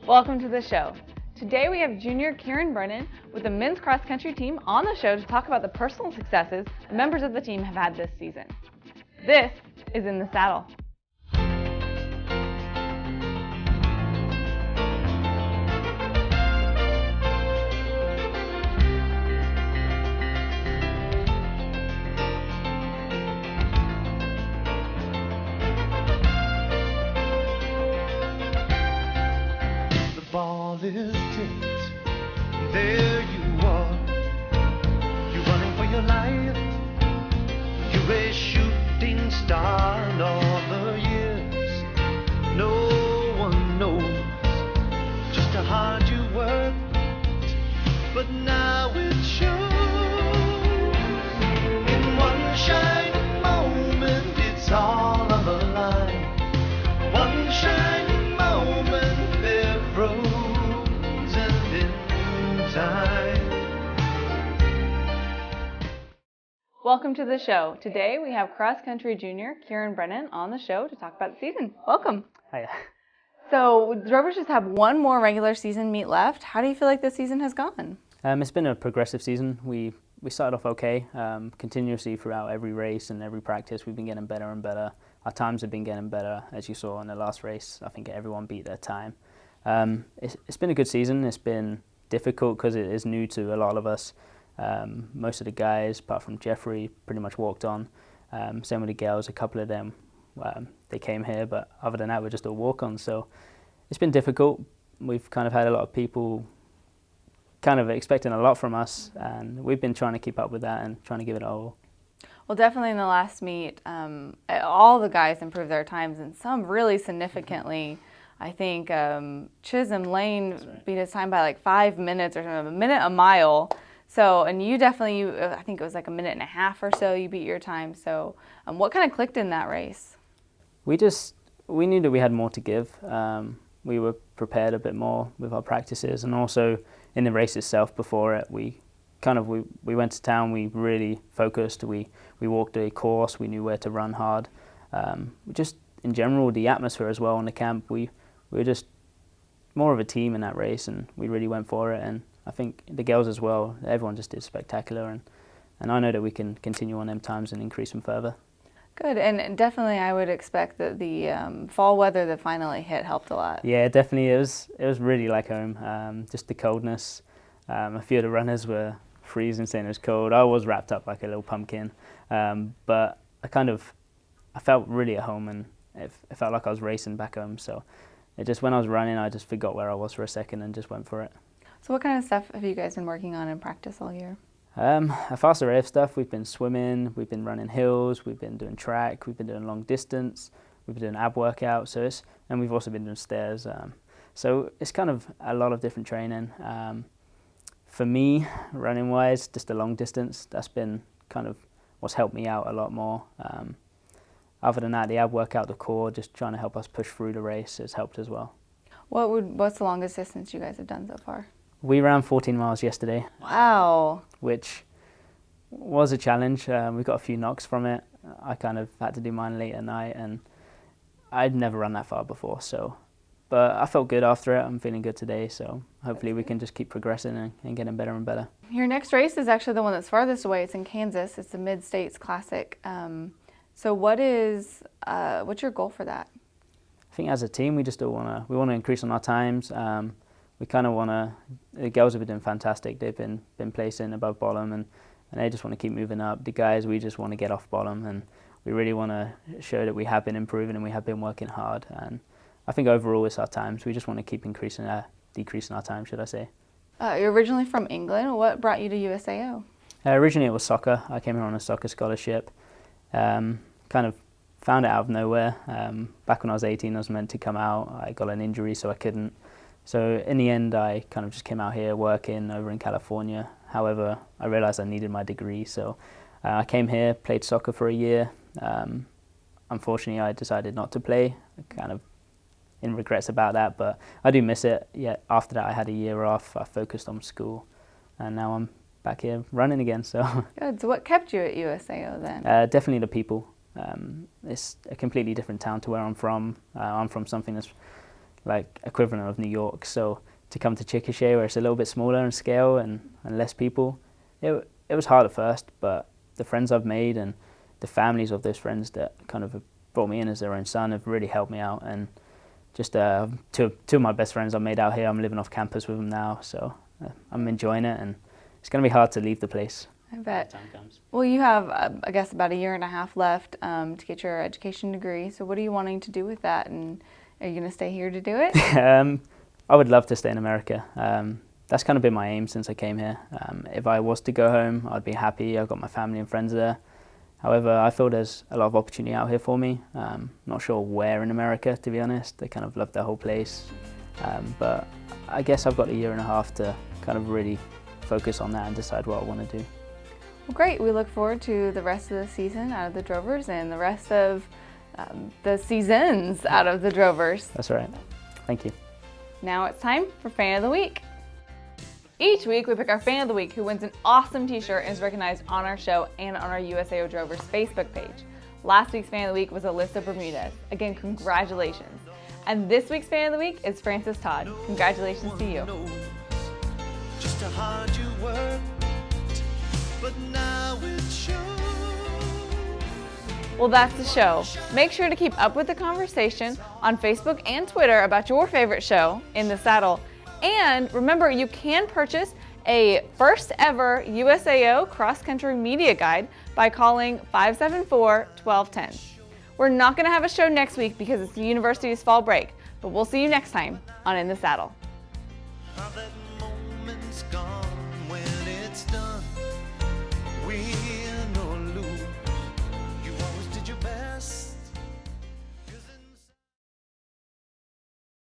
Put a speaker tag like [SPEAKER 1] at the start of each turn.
[SPEAKER 1] Welcome to the show. Today we have junior Kieran Brennan with the men's cross country team on the show to talk about the personal successes the members of the team have had this season. This is In the Saddle.
[SPEAKER 2] Ball is tipped, there you are. You're running for your life. You're a shooting star, and all the years no one knows just how hard you worked, but now it shows. In one shining moment, it's all on the line. One shining moment, they're frozen in time.
[SPEAKER 1] Welcome to the show. Today we have cross country junior Kieran Brennan on the show to talk about the season. Welcome.
[SPEAKER 3] Hiya.
[SPEAKER 1] So the Drovers just have one more regular season meet left. How do you feel like this season has gone?
[SPEAKER 3] It's been a progressive season. We started off okay. Continuously throughout every race and every practice, we've been getting better and better. Our times have been getting better, as you saw in the last race. I think everyone beat their time. It's been a good season. It's been difficult because it is new to a lot of us. Most of the guys, apart from Jeffrey, pretty much walked on. Same with the girls, a couple of them, they came here, but other than that, we're just all walk-ons. So it's been difficult. We've kind of had a lot of people kind of expecting a lot from us, and we've been trying to keep up with that and trying to give it our all.
[SPEAKER 1] Well, definitely in the last meet, all the guys improved their times, and some really significantly. I think Chisholm Lane beat his time by like 5 minutes or something, a minute a mile. So, and you definitely, I think it was like a minute and a half or so you beat your time. So, what kind of clicked in that race?
[SPEAKER 3] We knew that we had more to give. We were prepared a bit more with our practices, and also in the race itself before it, we went to town. We really focused. We walked a course. We knew where to run hard. Just in general, the atmosphere as well on the camp. We were just more of a team in that race, and we really went for it. And I think the girls as well. Everyone just did spectacular, and I know that we can continue on them times and increase them further.
[SPEAKER 1] Good, and definitely I would expect that the fall weather that finally hit helped a lot.
[SPEAKER 3] Yeah, definitely. It was really like home. Just the coldness. A few of the runners were freezing, saying it was cold. I was wrapped up like a little pumpkin, but I felt really at home, and it felt like I was racing back home. So when I was running, I just forgot where I was for a second and just went for it.
[SPEAKER 1] So what kind of stuff have you guys been working on in practice all year?
[SPEAKER 3] A fast array of stuff. We've been swimming, we've been running hills, we've been doing track, we've been doing long distance, we've been doing ab workouts, and we've also been doing stairs. So it's kind of a lot of different training. For me, running wise, just the long distance, that's been kind of what's helped me out a lot more. Other than that, the ab workout, the core, just trying to help us push through the race has helped as well.
[SPEAKER 1] What's the longest distance you guys have done so far?
[SPEAKER 3] We ran 14 miles yesterday.
[SPEAKER 1] Wow.
[SPEAKER 3] Which was a challenge. We got a few knocks from it. I kind of had to do mine late at night, and I'd never run that far before. But I felt good after it. I'm feeling good today, so hopefully we can just keep progressing and getting better and better.
[SPEAKER 1] Your next race is actually the one that's farthest away. It's in Kansas. It's the Mid-States Classic. So what's your goal for that?
[SPEAKER 3] I think as a team, we just want to increase on our times. We kind of want to. The girls have been doing fantastic. They've been placing above bottom, and they just want to keep moving up. The guys, we just want to get off bottom, and we really want to show that we have been improving and we have been working hard. And I think overall it's our times. We just want to keep decreasing our time, should I say.
[SPEAKER 1] You're originally from England. What brought you to USAO?
[SPEAKER 3] Originally it was soccer. I came here on a soccer scholarship. Kind of found it out of nowhere. Back when I was 18, I was meant to come out. I got an injury, so I couldn't. So in the end, I kind of just came out here working over in California. However, I realized I needed my degree, so I came here, played soccer for a year. Unfortunately, I decided not to play, kind of in regrets about that, but I do miss it. Yeah, after that, I had a year off. I focused on school, and now I'm back here running again. So
[SPEAKER 1] Good. So what kept you at USAO then?
[SPEAKER 3] definitely the people. It's a completely different town to where I'm from. I'm from something that's like equivalent of New York. So to come to Chickasha, where it's a little bit smaller in scale and less people, it was hard at first, but the friends I've made and the families of those friends that kind of have brought me in as their own son have really helped me out. And just two of my best friends I've made out here, I'm living off campus with them now, so I'm enjoying it, and it's going to be hard to leave the place.
[SPEAKER 1] I bet.
[SPEAKER 3] When the time comes.
[SPEAKER 1] Well, you have, I guess, about a year and a half left to get your education degree. So what are you wanting to do with that? And are you going to stay here to do it?
[SPEAKER 3] I would love to stay in America. That's kind of been my aim since I came here. If I was to go home, I'd be happy. I've got my family and friends there. However, I feel there's a lot of opportunity out here for me. Not sure where in America, to be honest. I kind of love the whole place. But I guess I've got a year and a half to kind of really focus on that and decide what I want to do.
[SPEAKER 1] Well, great. We look forward to the rest of the season out of the Drovers and the rest of the seasons out of the Drovers.
[SPEAKER 3] That's right. Thank you.
[SPEAKER 1] Now it's time for Fan of the Week. Each week we pick our Fan of the Week who wins an awesome t-shirt and is recognized on our show and on our USAO Drovers Facebook page. Last week's Fan of the Week was Alyssa Bermudez. Again, congratulations. And this week's Fan of the Week is Francis Todd. Congratulations to you.
[SPEAKER 2] Just how hard you worked, but now it shows.
[SPEAKER 1] Well, that's the show. Make sure to keep up with the conversation on Facebook and Twitter about your favorite show, In the Saddle. And remember, you can purchase a first ever USAO cross-country media guide by calling 574-1210. We're not going to have a show next week because it's the university's fall break, but we'll see you next time on In the Saddle.
[SPEAKER 2] How that moment's gone when it's done. We